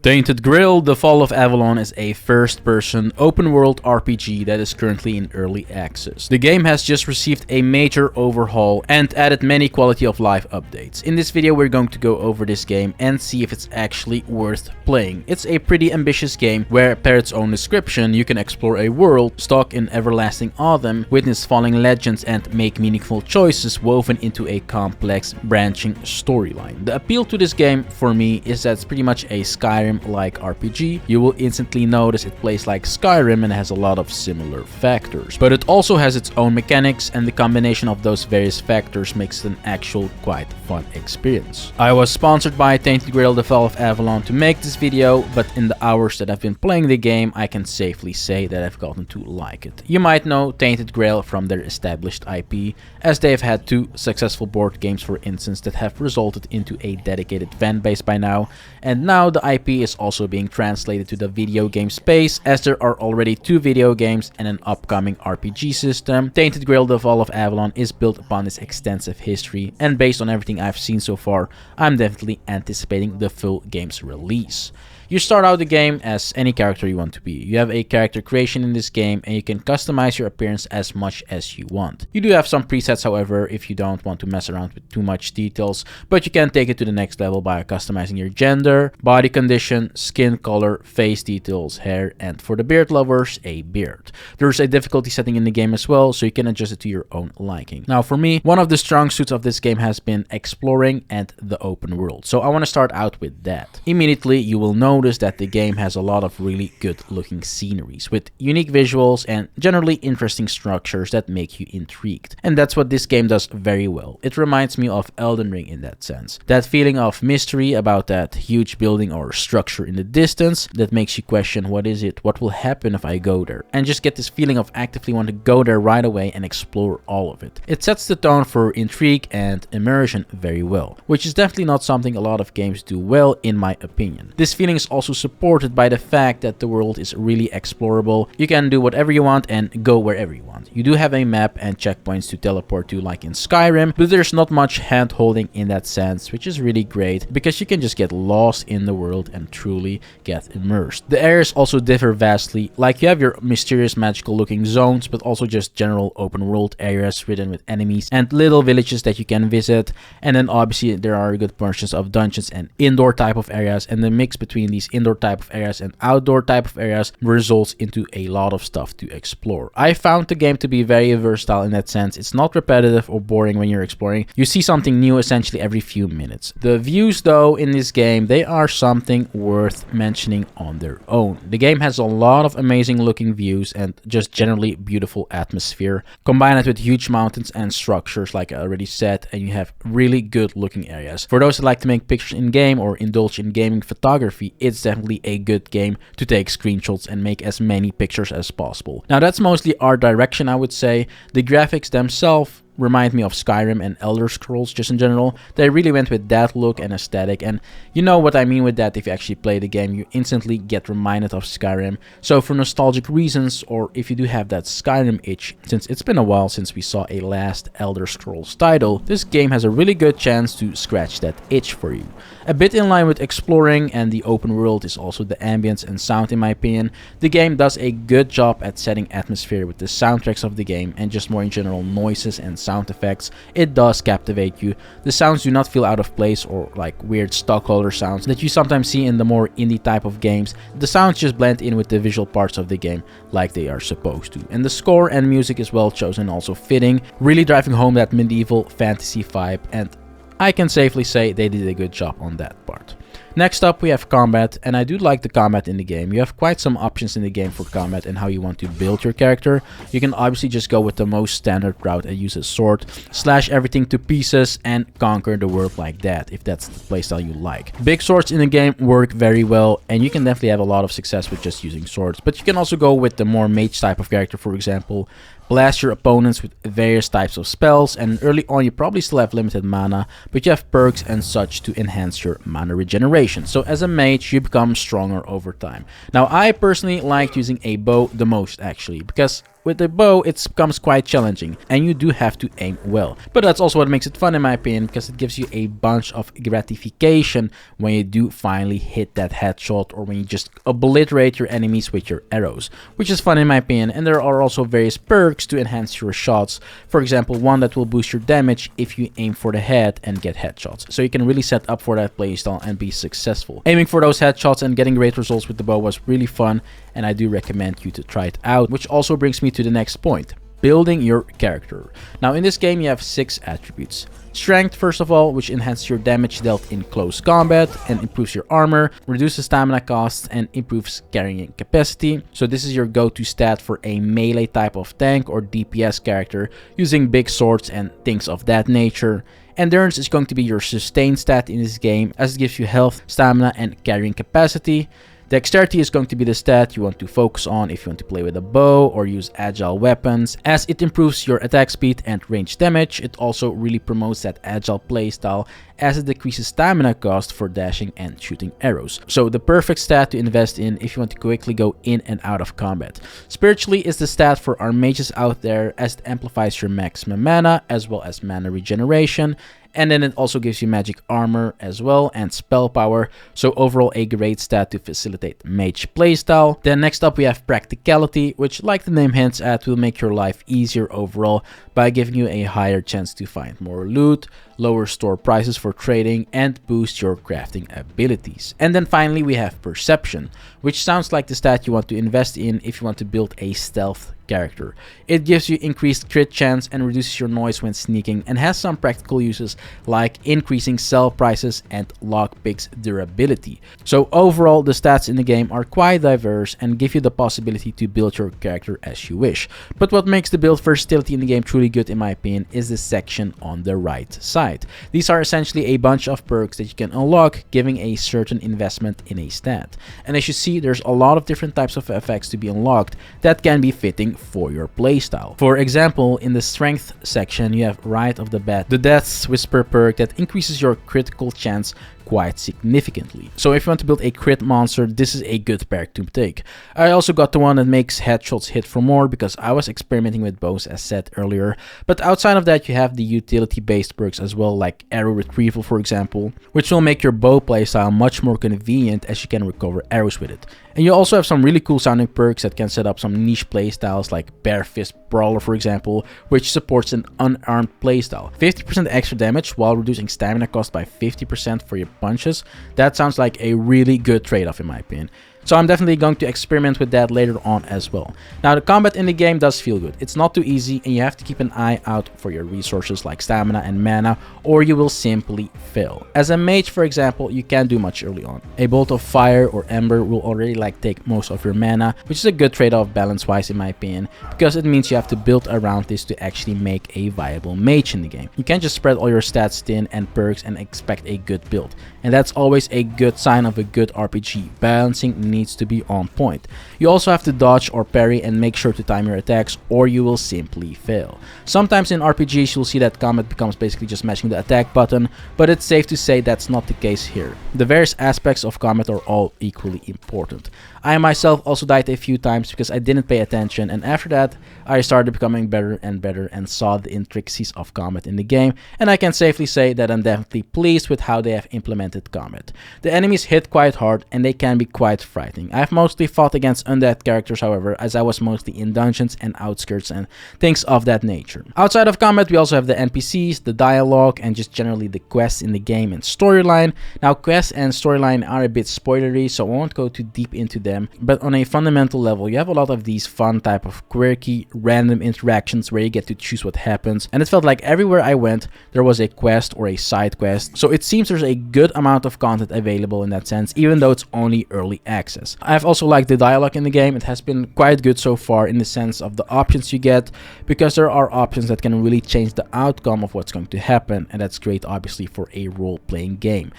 Tainted Grail: The Fall of Avalon is a first-person, open-world RPG that is currently in early access. The game has just received a major overhaul and added many quality-of-life updates. In this video we're going to go over this game and see if it's actually worth playing. It's a pretty ambitious game where, per its own description, you can explore a world, stalk in everlasting autumn, witness falling legends and make meaningful choices woven into a complex, branching storyline. The appeal to this game, for me, is that it's pretty much a Skyrim-like RPG. You will instantly notice it plays like Skyrim and has a lot of similar factors. But it also has its own mechanics, and the combination of those various factors makes it an actual quite fun experience. I was sponsored by Tainted Grail: The Fall of Avalon to make this video, but in the hours that I've been playing the game, I can safely say that I've gotten to like it. You might know Tainted Grail from their established IP, as they've had two successful board games, for instance, that have resulted into a dedicated fan base by now, and now the IP is also being translated to the video game space, as there are already two video games and an upcoming RPG system. Tainted Grail: The Fall of Avalon is built upon this extensive history, and based on everything I've seen so far, I'm definitely anticipating the full game's release. You start out the game as any character you want to be. You have a character creation in this game, and you can customize your appearance as much as you want. You do have some presets, however, if you don't want to mess around with too much details, but you can take it to the next level by customizing your gender, body condition, skin color, face details, hair, and for the beard lovers, a beard. There's a difficulty setting in the game as well, so you can adjust it to your own liking. Now for me, one of the strong suits of this game has been exploring and the open world, so I want to start out with that. Immediately you will notice that the game has a lot of really good looking sceneries with unique visuals and generally interesting structures that make you intrigued. And that's what this game does very well. It reminds me of Elden Ring in that sense. That feeling of mystery about that huge building or structure in the distance that makes you question, what is it? What will happen if I go there? And just get this feeling of actively want to go there right away and explore all of it. It sets the tone for intrigue and immersion very well, which is definitely not something a lot of games do well in my opinion. This feeling is also supported by the fact that the world is really explorable. You can do whatever you want and go wherever you want. You do have a map and checkpoints to teleport to like in Skyrim, but there's not much hand holding in that sense, which is really great because you can just get lost in the world and truly get immersed. The areas also differ vastly, like you have your mysterious magical looking zones, but also just general open world areas ridden with enemies and little villages that you can visit, and then obviously there are good portions of dungeons and indoor type of areas, and the mix between these indoor type of areas and outdoor type of areas results into a lot of stuff to explore. I found the game to be very versatile in that sense. It's not repetitive or boring when you're exploring. You see something new essentially every few minutes. The views though in this game, they are something worth mentioning on their own. The game has a lot of amazing looking views and just generally beautiful atmosphere. Combine it with huge mountains and structures like I already said, and you have really good looking areas. For those that like to make pictures in game or indulge in gaming photography, it's definitely a good game to take screenshots and make as many pictures as possible. Now that's mostly art direction, I would say. The graphics themselves remind me of Skyrim and Elder Scrolls just in general. They really went with that look and aesthetic, and you know what I mean with that. If you actually play the game, you instantly get reminded of Skyrim. So for nostalgic reasons, or if you do have that Skyrim itch, since it's been a while since we saw a last Elder Scrolls title, this game has a really good chance to scratch that itch for you. A bit in line with exploring and the open world is also the ambience and sound in my opinion. The game does a good job at setting atmosphere with the soundtracks of the game and just more in general noises and sound effects. It does captivate you. The sounds do not feel out of place or like weird stockholder sounds that you sometimes see in the more indie type of games. The sounds just blend in with the visual parts of the game like they are supposed to. And the score and music is well chosen, also fitting, really driving home that medieval fantasy vibe, and I can safely say they did a good job on that part. Next up we have combat, and I do like the combat in the game. You have quite some options in the game for combat and how you want to build your character. You can obviously just go with the most standard route and use a sword, slash everything to pieces and conquer the world like that, if that's the playstyle you like. Big swords in the game work very well, and you can definitely have a lot of success with just using swords, but you can also go with the more mage type of character, for example. Blast your opponents with various types of spells, and early on you probably still have limited mana, but you have perks and such to enhance your mana regeneration. So as a mage you become stronger over time. Now I personally like using a bow the most actually, because with the bow it becomes quite challenging, and you do have to aim well. But that's also what makes it fun in my opinion, because it gives you a bunch of gratification when you do finally hit that headshot, or when you just obliterate your enemies with your arrows, which is fun in my opinion. And there are also various perks to enhance your shots. For example, one that will boost your damage if you aim for the head and get headshots. So you can really set up for that playstyle and be successful. Aiming for those headshots and getting great results with the bow was really fun, and I do recommend you to try it out. Which also brings me to the next point: building your character. Now in this game you have 6 attributes. Strength, first of all, which enhances your damage dealt in close combat and improves your armor, reduces stamina costs, and improves carrying capacity. So this is your go-to stat for a melee type of tank or DPS character using big swords and things of that nature. Endurance is going to be your sustain stat in this game, as it gives you health, stamina, and carrying capacity. Dexterity is going to be the stat you want to focus on if you want to play with a bow or use agile weapons, as it improves your attack speed and range damage. It also really promotes that agile playstyle, as it decreases stamina cost for dashing and shooting arrows. So the perfect stat to invest in if you want to quickly go in and out of combat. Spiritually is the stat for our mages out there, as it amplifies your maximum mana as well as mana regeneration. And then it also gives you magic armor as well and spell power, so overall a great stat to facilitate mage playstyle. Then next up we have practicality, which, like the name hints at, will make your life easier overall by giving you a higher chance to find more loot, lower store prices for trading, and boost your crafting abilities. And then finally we have perception, which sounds like the stat you want to invest in if you want to build a stealth character. It gives you increased crit chance and reduces your noise when sneaking, and has some practical uses like increasing sell prices and lockpicks durability. So overall the stats in the game are quite diverse and give you the possibility to build your character as you wish. But what makes the build versatility in the game truly good in my opinion is the section on the right side. These are essentially a bunch of perks that you can unlock, giving a certain investment in a stat. And as you see, there's a lot of different types of effects to be unlocked that can be fitting for your playstyle. For example, in the strength section you have right off the bat the Death's Whisper perk that increases your critical chance quite significantly. So if you want to build a crit monster, this is a good perk to take. I also got the one that makes headshots hit for more, because I was experimenting with bows as said earlier. But outside of that you have the utility based perks as well, like arrow retrieval for example, which will make your bow playstyle much more convenient as you can recover arrows with it. And you also have some really cool sounding perks that can set up some niche playstyles like Bare Fist Brawler for example, which supports an unarmed playstyle. 50% extra damage while reducing stamina cost by 50% for your punches. That sounds like a really good trade-off in my opinion. So I'm definitely going to experiment with that later on as well. Now the combat in the game does feel good. It's not too easy and you have to keep an eye out for your resources like stamina and mana, or you will simply fail. As a mage for example, you can't do much early on. A bolt of fire or ember will already take most of your mana, which is a good trade-off balance wise in my opinion, because it means you have to build around this to actually make a viable mage in the game. You can't just spread all your stats thin and perks and expect a good build. And that's always a good sign of a good RPG. Balancing needs to be on point. You also have to dodge or parry and make sure to time your attacks, or you will simply fail. Sometimes in RPGs you'll see that combat becomes basically just mashing the attack button, but it's safe to say that's not the case here. The various aspects of combat are all equally important. I myself also died a few times because I didn't pay attention, and after that I started becoming better and better and saw the intricacies of combat in the game, and I can safely say that I'm definitely pleased with how they have implemented combat. The enemies hit quite hard and they can be quite frightening. I've mostly fought against undead characters however, as I was mostly in dungeons and outskirts and things of that nature. Outside of combat we also have the NPCs, the dialogue, and just generally the quests in the game and storyline. Now quests and storyline are a bit spoilery, so I won't go too deep into them, but on a fundamental level you have a lot of these fun type of quirky random interactions where you get to choose what happens, and it felt like everywhere I went there was a quest or a side quest, so it seems there's a good amount of content available in that sense, even though it's only early access. I've also liked the dialogue in the game. It has been quite good so far in the sense of the options you get, because there are options that can really change the outcome of what's going to happen, and that's great obviously for a role-playing game.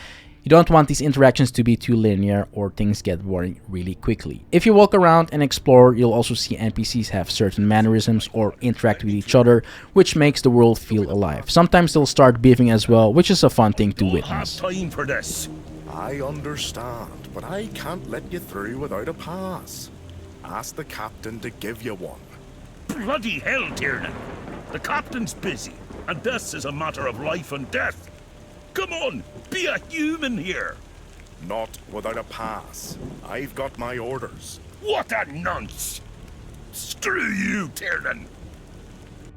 You don't want these interactions to be too linear or things get boring really quickly. If you walk around and explore, you'll also see NPCs have certain mannerisms or interact with each other, which makes the world feel alive. Sometimes they'll start beefing as well, which is a fun thing to witness. Time for this. I understand, but I can't let you through without a pass. Ask the captain to give you one. Bloody hell, Tiernan. The captain's busy, and this is a matter of life and death. Come on, be a human here. Not without a pass. I've got my orders. What a nonce! Screw you, Tiernan.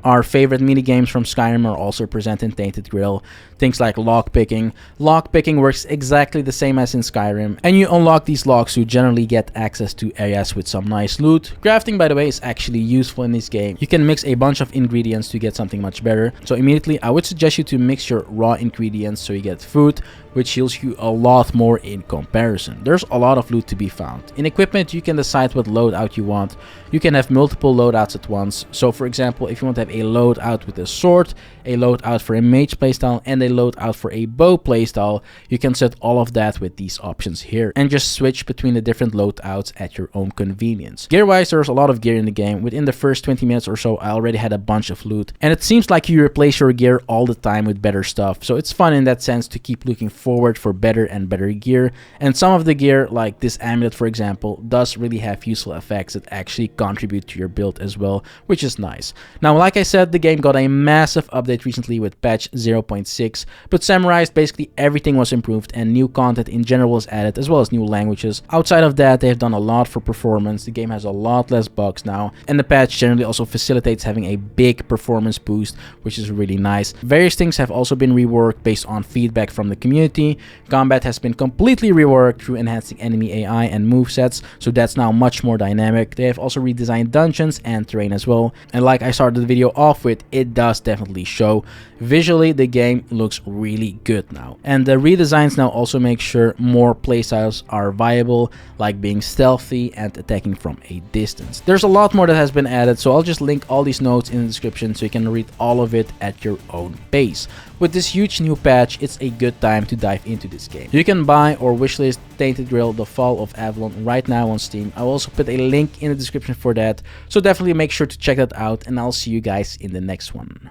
Our favorite minigames from Skyrim are also present in Tainted Grail. Things like lockpicking. Lockpicking works exactly the same as in Skyrim, and you unlock these locks to generally get access to areas with some nice loot. Crafting, by the way, is actually useful in this game. You can mix a bunch of ingredients to get something much better. So immediately, I would suggest you to mix your raw ingredients so you get food, which heals you a lot more in comparison. There's a lot of loot to be found. In equipment, you can decide what loadout you want. You can have multiple loadouts at once. So for example, if you want to have a loadout with a sword, a loadout for a mage playstyle, and a loadout for a bow playstyle, you can set all of that with these options here and just switch between the different loadouts at your own convenience. Gear wise, there's a lot of gear in the game. Within the first 20 minutes or so, I already had a bunch of loot, and it seems like you replace your gear all the time with better stuff. So it's fun in that sense to keep looking forward for better and better gear. And some of the gear, like this amulet for example, does really have useful effects that actually contribute to your build as well, which is nice. Now, like I said, the game got a massive update recently with patch 0.6, but summarized, basically everything was improved and new content in general was added, as well as new languages. Outside of that, they have done a lot for performance. The game has a lot less bugs now, and the patch generally also facilitates having a big performance boost, which is really nice. Various things have also been reworked based on feedback from the community. Combat has been completely reworked through enhancing enemy AI and movesets, so that's now much more dynamic. They have also redesigned dungeons and terrain as well, and like I started the video off with, it does definitely show. Visually, the game looks really good now, and the redesigns now also make sure more playstyles are viable, like being stealthy and attacking from a distance. There's a lot more that has been added, so I'll just link all these notes in the description so you can read all of it at your own pace. With this huge new patch, it's a good time to dive into this game. You can buy or wishlist Tainted Grail: The Fall of Avalon right now on Steam. I'll also put a link in the description for that, so definitely make sure to check that out, and I'll see you guys in the next one.